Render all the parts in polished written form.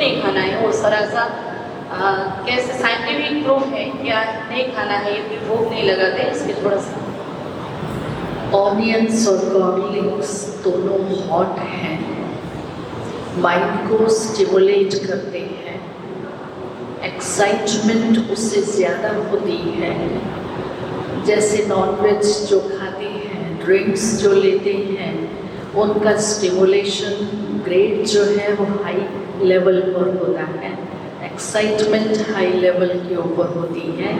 नहीं खाना है वो सारा सा कैसे साइंटिफिक प्रूफ है क्या नहीं खाना है, ये भूख नहीं लगाते इसके थोड़ा सा। ऑनियंस और गार्लिक्स दोनों हॉट हैं, माइंड को स्टिमुलेट करते हैं, एक्साइटमेंट उससे ज़्यादा होती है। जैसे नॉनवेज जो खाते हैं, ड्रिंक्स जो लेते हैं, उनका स्टिमुलेशन ग्रेड जो है वो हाई लेवल पर होता है, एक्साइटमेंट हाई लेवल के ऊपर होती है।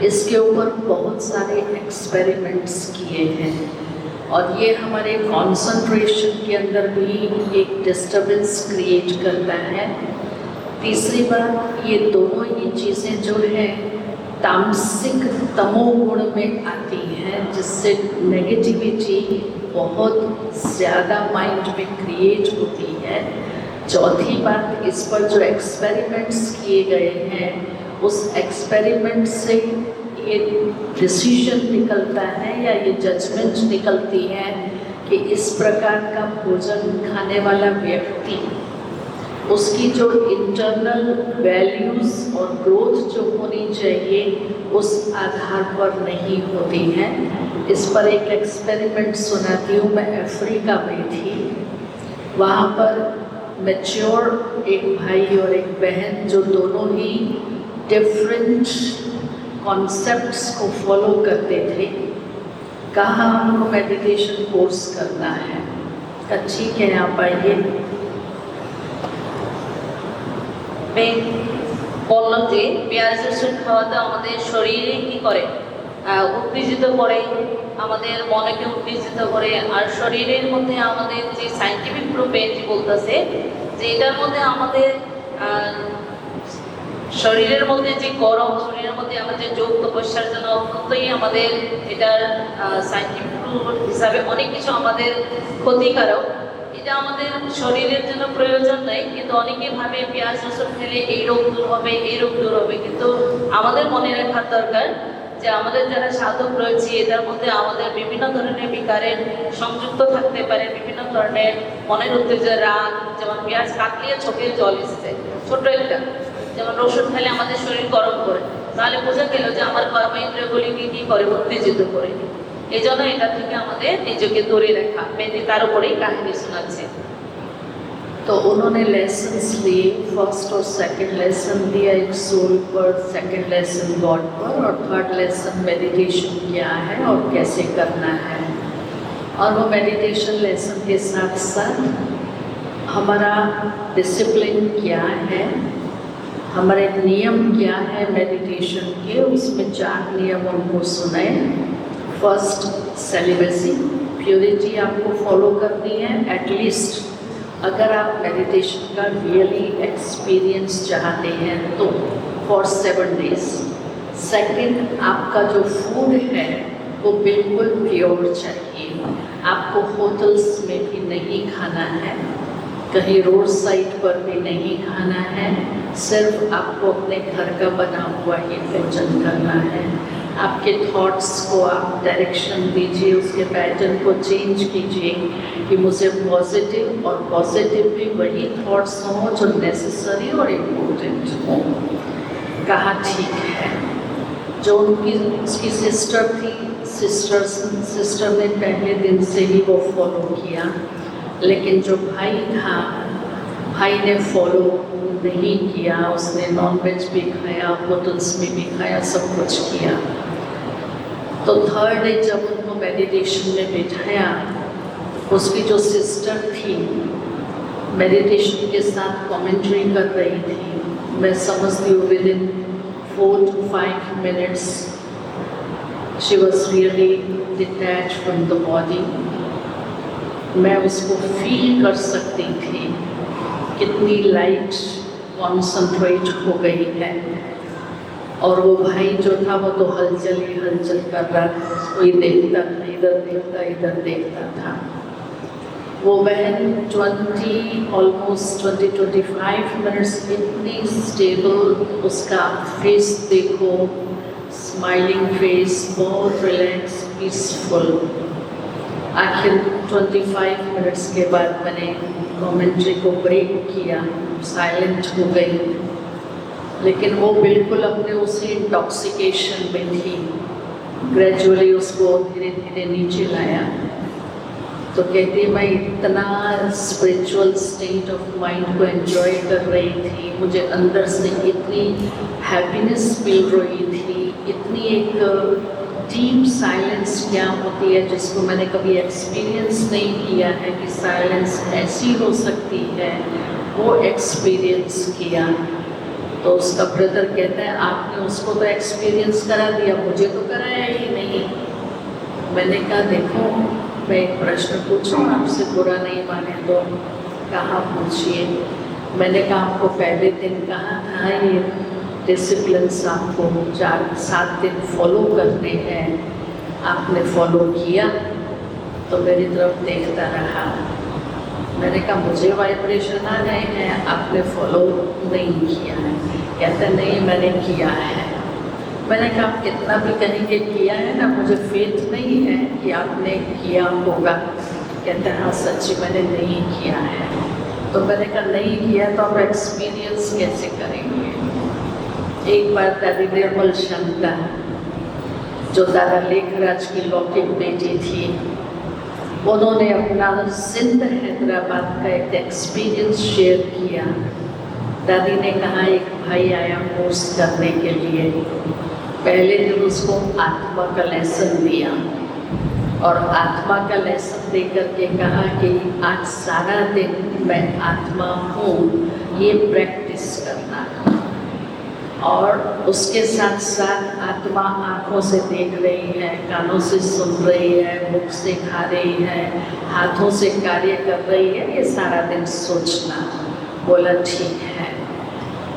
इसके ऊपर बहुत सारे एक्सपेरिमेंट्स किए हैं और ये हमारे कंसंट्रेशन के अंदर भी एक डिस्टर्बेंस क्रिएट करता है। तीसरी बात, ये दोनों ही चीज़ें जो है तामसिक तमोगुण में आती हैं, जिससे नेगेटिविटी बहुत ज़्यादा माइंड में क्रिएट होती है। चौथी बात, इस पर जो एक्सपेरिमेंट्स किए गए हैं उस एक्सपेरिमेंट से ये डिसीजन निकलता है या ये जजमेंट निकलती है कि इस प्रकार का भोजन खाने वाला व्यक्ति, उसकी जो इंटरनल वैल्यूज़ और ग्रोथ जो होनी चाहिए उस आधार पर नहीं होती है। इस पर एक एक्सपेरिमेंट सुनाती हूँ। मैं अफ्रीका में थी, वहाँ पर मैच्योर एक भाई और एक बहन जो दोनों ही डिफरेंट कॉन्सेप्ट्स को फॉलो करते थे, कहा हमको मेडिटेशन कोर्स करना है। कहा ठीक है आप आइए। বললাম যে পেঁয়াজ রসুন খাওয়াতে আমাদের শরীরে কি করে, উত্তেজিত করে, আমাদের মনকে উত্তেজিত করে। আর শরীরের মধ্যে আমাদের যে সাইন্টিফিক প্রুফে যে বলতেছে যে এটার মধ্যে আমাদের শরীরের মধ্যে যে গরম, শরীরের মধ্যে আমাদের যোগ তপস্যার জন্য অত্যন্তই আমাদের এটার সাইন্টিফিক প্রুফ হিসাবে অনেক কিছু আমাদের ক্ষতিকারক। এটা আমাদের শরীরের জন্য প্রয়োজন নেই, কিন্তু অনেকে ভাবে পেঁয়াজ রসুন খেলে এই রোগ দূর হবে, এই রোগ দূর হবে। কিন্তু আমাদের মনে রাখার দরকার যে আমাদের যারা সাধক রয়েছে এটার মধ্যে আমাদের বিভিন্ন ধরনের বিকারের সংযুক্ত থাকতে পারে, বিভিন্ন ধরনের মনের উত্তেজনা, রাগ। যেমন পেঁয়াজ কাটলে চোখে জল এসেছে, ছোট্ট একটা। যেমন রসুন খেলে আমাদের শরীর গরম করে, তাহলে বোঝা গেল যে আমার কর্মেন্দ্রিয়গুলিকে কী করে, উত্তেজিত করে। এই জন্য এটা থেকে আমাদের নিজেকে দূরে রাখা। মেয়েদি তার উপরেই কাহিনী শোনাচ্ছে। तो उन्होंने लेसन्स लिए, फर्स्ट और सेकंड लेसन दिया एक सोल पर, सेकंड लेसन गॉड पर, और थर्ड लेसन मेडिटेशन क्या है और कैसे करना है। और वो मेडिटेशन लेसन के साथ साथ हमारा डिसिप्लिन क्या है, हमारे नियम क्या है मेडिटेशन के, उसमें 4 नियम उनको सुनाए। फर्स्ट, सेलिबेसी, प्योरिटी आपको फॉलो करनी है एटलीस्ट, अगर आप मेडिटेशन का रियली एक्सपीरियंस चाहते हैं तो, फॉर 7 डेज। सेकंड, आपका जो फूड है वो बिल्कुल प्योर चाहिए। आपको होटल्स में भी नहीं खाना है, कहीं रोड साइड पर भी नहीं खाना है, सिर्फ आपको अपने घर का बना हुआ ही भोजन करना है। आपके थॉट्स को आप डायरेक्शन दीजिए, उसके पैटर्न को चेंज कीजिए कि मुझे पॉजिटिव, और पॉजिटिव भी वही थॉट्स हों जो नेसेसरी और इम्पोर्टेंट हों। कहा ठीक है। जो उसकी सिस्टर थी, सिस्टर ने पहले दिन से ही वो फॉलो किया, लेकिन जो भाई था, भाई ने फॉलो नहीं किया। उसने नॉनवेज भी खाया, होटल्स में भी खाया, सब कुछ किया। तो थर्ड डे जब उनको मेडिटेशन में बिठाया, उसकी जो सिस्टर थी मेडिटेशन के साथ कमेंट्री कर रही थी। मैं समझती हूँ within 4 to 5 minutes she was really detached from the body। मैं उसको फील कर सकती थी कितनी लाइट कॉन्संट्रेट हो गई है। और वो भाई जो था वो तो हलचल ही हलचल कर रहा था, कोई देखता था, इधर देखता, इधर देखता था। वो बहन 20 to 25 मिनट्स इतनी स्टेबल, उसका फेस देखो, स्माइलिंग फेस, बहुत रिलैक्स, पीसफुल। आखिर 25 मिनट्स के बाद मैंने कमेंट्री को ब्रेक किया साइलेंट हो गई, लेकिन वो बिल्कुल अपने उसी इंटॉक्सिकेशन में थी। ग्रेजुअली उसको धीरे धीरे नीचे लाया। तो कहती मैं इतना स्पिरिचुअल स्टेट ऑफ माइंड को एंजॉय कर रही थी, मुझे अंदर से इतनी हैप्पीनेस मिल रही थी, इतनी एक डीप साइलेंस क्या होती है जिसको मैंने कभी एक्सपीरियंस नहीं किया है कि साइलेंस ऐसी हो सकती है, वो एक्सपीरियंस किया। तो उसका ब्रदर कहता है आपने उसको तो एक्सपीरियंस करा दिया, मुझे तो कराया ही नहीं। मैंने कहा देखो मैं एक प्रश्न पूछूं आपसे, बुरा नहीं माने तो। कहा पूछिए। मैंने कहा आपको पहले दिन कहा था ये डिसिप्लिन्स आपको 4-7 दिन फॉलो करने हैं, आपने फॉलो किया? तो मेरी तरफ देखता रहा। मैंने कहा मुझे वाइब्रेशन आ गए हैं, आपने फॉलो नहीं किया है। कहता नहीं मैंने किया है। मैंने कहा आप कितना भी कहेंगे किया है ना, मुझे फेथ नहीं है कि आपने किया होगा। कहता है हाँ सच्ची मैंने नहीं किया है। तो मैंने कहा नहीं किया तो आप एक्सपीरियंस कैसे करेंगे? एक बार दादी निर्मल शांता जो दादा लेखराज की लौकिक बेटी थी, उन्होंने अपना सिंध हैदराबाद का एक एक्सपीरियंस शेयर किया। दादी ने कहा एक भाई आया कोर्स करने के लिए, पहले दिन उसको आत्मा का लेसन दिया और आत्मा का लेसन देकर के कहा कि आज सारा दिन मैं आत्मा हूँ, ये प्रैक्टिस करना। और उसके साथ साथ आत्मा आँखों से देख रही है, कानों से सुन रही है, मुख से खा रही है, हाथों से कार्य कर रही है, ये सारा दिन सोचना। बोला ठीक है।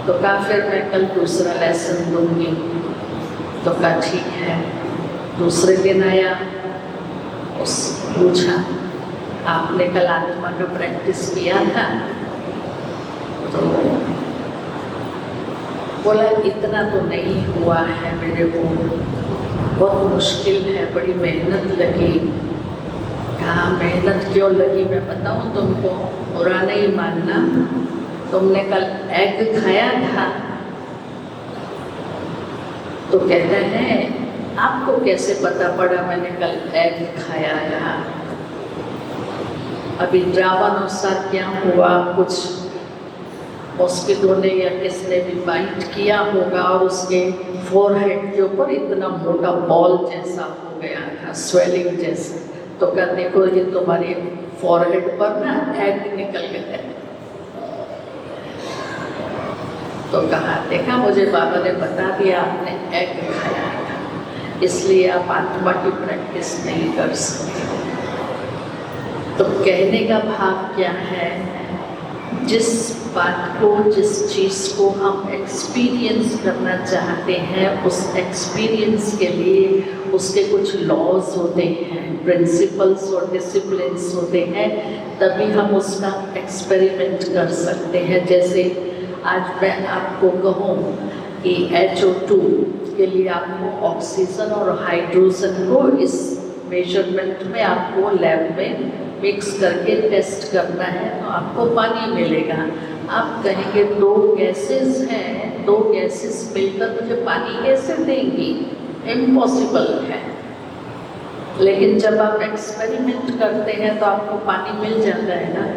तो कहा फिर मैं कल दूसरा लेसन दूंगी। तो कहा ठीक है। दूसरे दिन आया, उस पूछा आपने कल आत्मा का प्रैक्टिस किया था? तो बोला इतना तो नहीं हुआ है मेरे को, बहुत मुश्किल है, बड़ी मेहनत लगी। कहा मेहनत क्यों लगी मैं बताऊँ तुमको, बुरा नहीं मानना। तुमने कल एग खाया था? तो कहते हैं आपको कैसे पता पड़ा मैंने कल एग खाया था? अभी ड्रामानुसार क्या हुआ, कुछ मॉस्किटो ने या किसने भी बाइट किया होगा और उसके फोरहेड के ऊपर इतना मोटा बॉल जैसा हो गया था, स्वेलिंग जैसा। तो क्या देखो ये तुम्हारे फोरहेड पर ना एग निकल गया। तो कहा देखा मुझे बाबा ने बता दिया आपने एग खाया था, इसलिए आप आत्मा की प्रैक्टिस नहीं कर सकते। तो कहने का भाव क्या है, जिस बात को, जिस चीज़ को हम एक्सपीरियंस करना चाहते हैं, उस एक्सपीरियंस के लिए उसके कुछ लॉज होते हैं, प्रिंसिपल्स और डिसिप्लिन्स होते हैं, तभी हम उसका एक्सपेरिमेंट कर सकते हैं। जैसे आज मैं आपको कहूँ कि HO2 के लिए आपको ऑक्सीजन और हाइड्रोजन को इस मेजरमेंट में आपको लैब में मिक्स करके टेस्ट करना है तो आपको पानी मिलेगा। आप कहेंगे दो गैसेस हैं, दो गैसेस मिलकर मुझे पानी कैसे देंगी? इम्पॉसिबल है। लेकिन जब आप एक्सपेरिमेंट करते हैं तो आपको पानी मिल जाता है ना।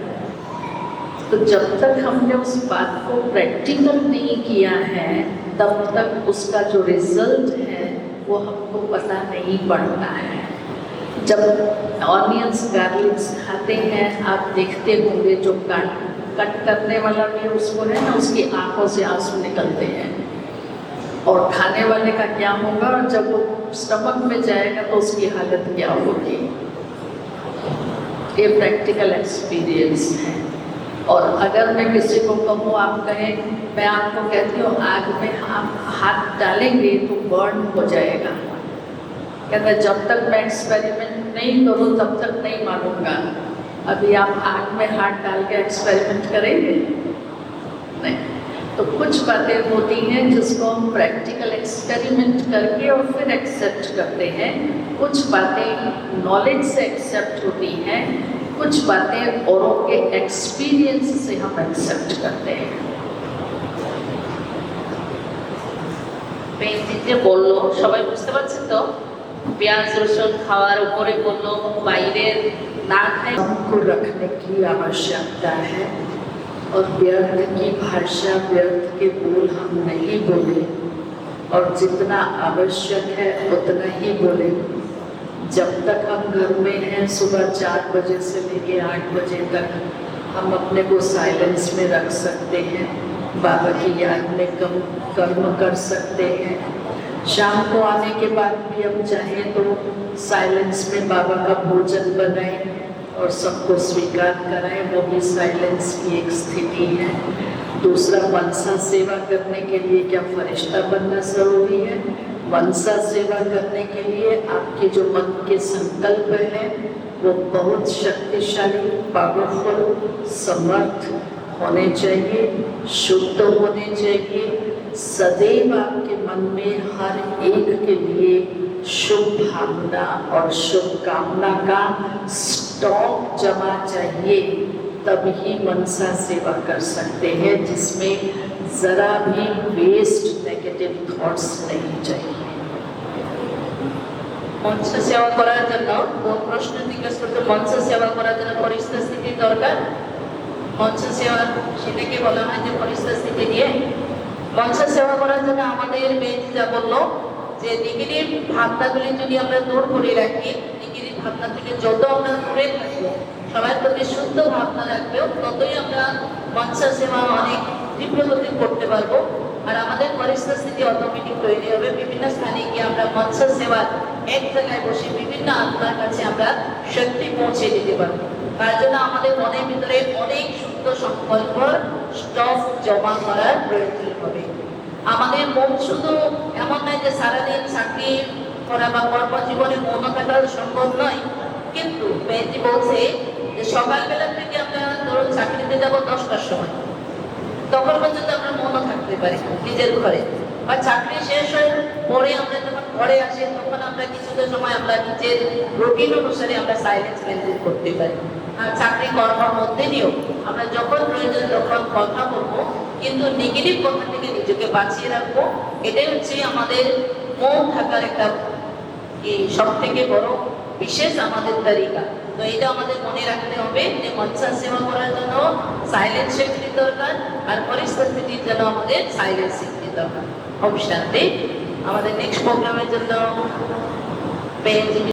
तो जब तक हमने उस बात को प्रैक्टिकल नहीं किया है, तब तक उसका जो रिजल्ट है वो हमको पता नहीं पड़ता है। जब ऑनियंस गार्लिक्स खाते हैं, आप देखते होंगे जो कट करने वाला भी उसको है ना, उसकी आंखों से आंसू निकलते हैं। और खाने वाले का क्या होगा, और जब वो स्टमक में जाएगा तो उसकी हालत क्या होगी? ये प्रैक्टिकल एक्सपीरियंस है। और अगर मैं किसी को कहूँ, आप कहें, मैं आपको कहती हूँ आग में आप हाथ डालेंगे तो बर्न हो जाएगा। कहते जब तक मैं एक्सपेरिमेंट नहीं करूँ तब तक नहीं मानूंगा। अभी आप आग में हाथ डाल के एक्सपेरिमेंट करेंगे? नहीं। तो कुछ बातें होती हैं जिसको हम प्रैक्टिकल एक्सपेरिमेंट करके और फिर एक्सेप्ट करते हैं। कुछ बातें नॉलेज से एक्सेप्ट होती हैं, कुछ बातें औरों के एक्सपीरियंस से हम एक्सेप्ट करते हैं। পেন্সি যে বললো সবাই বুঝতে পারছেন তো, পেঁয়াজ রসুন খাওয়ার উপরে বললো, বাইরের না খাই। को रखने की आवश्यकता है और व्यर्थ की भाषा, व्यर्थ के बोल हम नहीं बोले और जितना आवश्यक है उतना ही बोले। जब तक हम घर में हैं सुबह 4 बजे से लेके 8 बजे तक हम अपने को साइलेंस में रख सकते हैं, बाबा की याद में कर्म कर सकते हैं। शाम को आने के बाद भी हम चाहें तो साइलेंस में बाबा का भोजन बनाएं और सबको स्वीकार कराएं, वो भी साइलेंस की एक स्थिति है। दूसरा, मनसा सेवा करने के लिए क्या फरिश्ता बनना जरूरी है? मनसा सेवा करने के लिए आपके जो मन के संकल्प हैं वो बहुत शक्तिशाली, पावरफुल, समर्थ होने चाहिए, शुद्ध होने चाहिए। सदैव आपके मन में हर एक के लिए शुभ भावना और शुभकामना का स्टॉक जमा चाहिए, तभी मनसा सेवा कर सकते हैं, जिसमें जरा भी वेस्ट नेगेटिव थॉट्स नहीं चाहिए। মঞ্চ সেবা করার জন্য কোন প্রশ্ন জিজ্ঞেস করতে, মঞ্চ সেবা করার জন্য পরিস্থিতি দরকার। মঞ্চ সেবা সেটাকে বলা হয় যে পরিস্থিতি দিয়ে মঞ্চ সেবা করার জন্য আমাদের বেঞ্চি যা বললো যে নেগেটিভ ভাবনাগুলি যদি আমরা দূর করে রাখি, নেগেটিভ ভাবনা থেকে যত আমরা দূরে থাকবো, সবার প্রতি শুদ্ধ ভাবনা রাখবেও, ততই আমরা মঞ্চ সেবা অনেক তীব্রগতি করতে পারবো। আর আমাদের পরিস্থিতি অটোমেটিক তৈরি হবে। বিভিন্ন স্থানে গিয়ে আমরা মঞ্চ সেবার এক জায়গায় বসে বিভিন্ন আত্মার কাছে আমরা শক্তি পৌঁছে দিতে পারবো। তার জন্য আমাদের মনের ভিতরে অনেক শুদ্ধ সংকল্প স্টক জমা করার প্রয়োজন হবে। আমাদের মন শুধু এমন নয় যে সারাদিন চাকরি করা বা কর্মজীবনে মন থাকার সম্ভব নয়, কিন্তু বেঞ্চি বলছে যে সকালবেলা থেকে আমরা ধরুন চাকরিতে যাব 10টার সময়, তখন পর্যন্ত আমরা মনও থাকতে পারি নিজের ঘরে, বা চাকরি শেষ হয়ে পরে আমরা যখন ঘরে আসি তখন আমরা কিছুটা সময় আমরা নিজের রুটিন অনুসারে আমরা সাইলেন্স মেনটেন করতে পারি। আর চাকরি কর্মের মধ্যে নিয়েও আমরা যখন প্রয়োজন তখন কথা বলবো, কিন্তু নেগেটিভ কথা থেকে নিজেকে বাঁচিয়ে রাখবো। এটাই হচ্ছে আমাদের মন থাকার একটা সব থেকে বড় বিশেষ আমাদের তালিকা। তো এটা আমাদের মনে রাখতে হবে যে মনসা সেবা করার জন্য সাইলেন্স শক্তি দরকার, আর পরিস্থিতির জন্য আমাদের সাইলেন্স শক্তি দরকার। অবশ্যই আমাদের নেক্সট প্রোগ্রামের জন্য